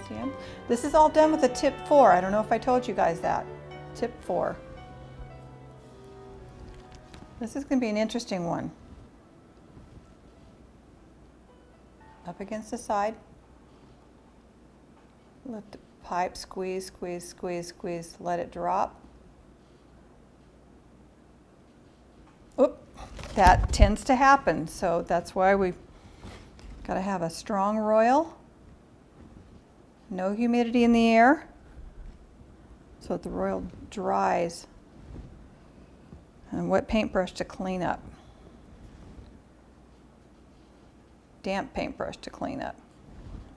See them? This is all done with a tip 4. I don't know if I told you guys that. Tip 4. This is going to be an interesting one. Up against the side. Lift the pipe, squeeze, squeeze, squeeze, squeeze. Let it drop. Oop, that tends to happen, so that's why we've got to have a strong royal. No humidity in the air, so that the royal dries. And a wet paintbrush to clean up. Damp paintbrush to clean up.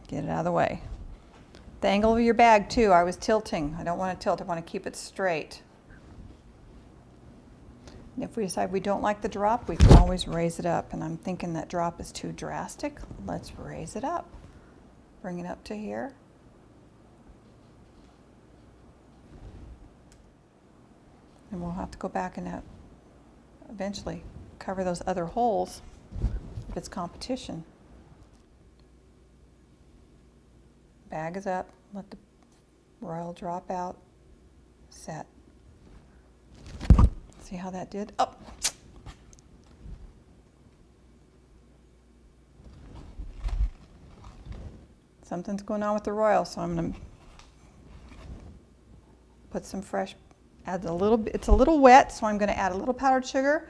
Get it out of the way. The angle of your bag too, I was tilting. I don't want to tilt, I want to keep it straight. And if we decide we don't like the drop, we can always raise it up. And I'm thinking that drop is too drastic. Let's raise it up. Bring it up to here. And we'll have to go back and eventually cover those other holes if it's competition. Bag is up, let the royal drop out, set. See how that did? Oh! Something's going on with the royal, so I'm going to put some fresh, add a little bit, it's a little wet, so I'm going to add a little powdered sugar.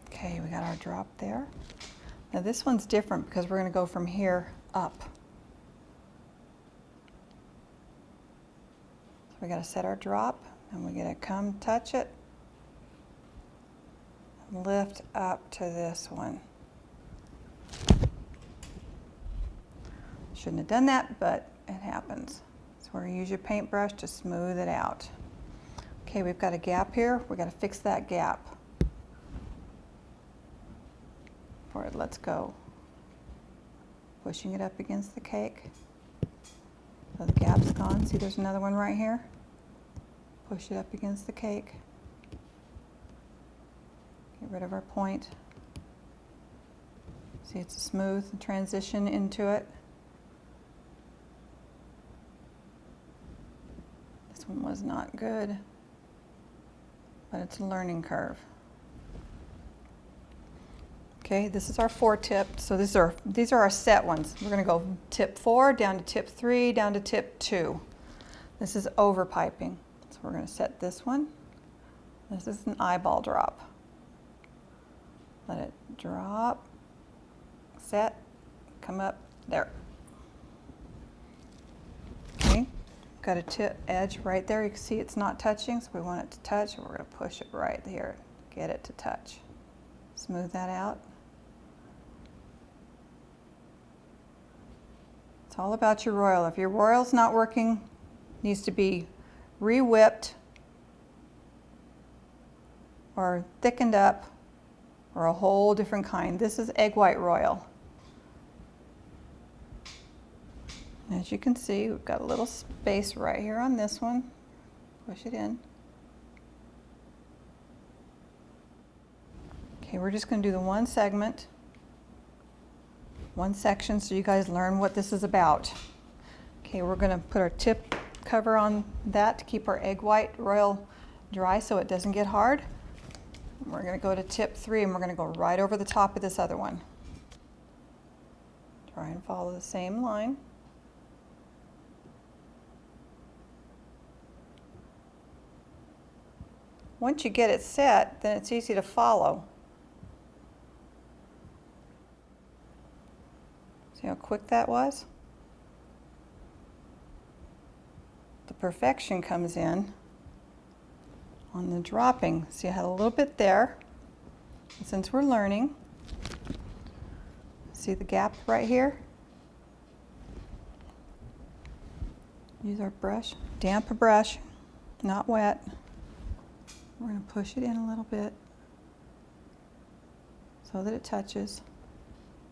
Okay, we got our drop there. Now this one's different because we're going to go from here up. So we got to set our drop, and we're going to come touch it, and lift up to this one. Shouldn't have done that, but it happens. So we're going to use your paintbrush to smooth it out. Okay, we've got a gap here. We've got to fix that gap before it lets go. Pushing it up against the cake. So the gap's gone. See, there's another one right here. Push it up against the cake. Get rid of our point. See, it's a smooth transition into it. This one was not good, but it's a learning curve. Okay, this is our 4 tip. So these are our set ones. We're going to go tip 4 down to tip 3 down to tip 2. This is over piping. So we're going to set this one. This is an eyeball drop. Let it drop, set, come up, there. Okay, got a tip edge right there. You can see it's not touching, so we want it to touch. We're going to push it right here, get it to touch. Smooth that out. It's all about your royal. If your royal's not working, it needs to be re-whipped or thickened up or a whole different kind. This is egg white royal. As you can see, we've got a little space right here on this one. Push it in. Okay, we're just going to do the one segment, one section, so you guys learn what this is about. Okay, we're going to put our tip cover on that to keep our egg white royal dry so it doesn't get hard. We're going to go to tip 3 and we're going to go right over the top of this other one. Try and follow the same line. Once you get it set, then it's easy to follow. See how quick that was? The perfection comes in on the dropping. See, I had a little bit there. And since we're learning, see the gap right here? Use our brush, damp brush, not wet. We're going to push it in a little bit so that it touches.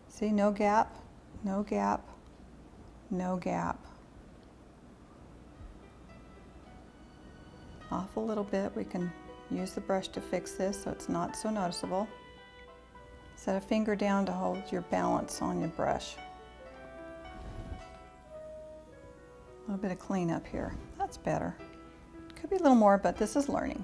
See, no gap, no gap, no gap. Off a little bit. We can use the brush to fix this so it's not so noticeable. Set a finger down to hold your balance on your brush. A little bit of cleanup here. That's better. Could be a little more, but this is learning.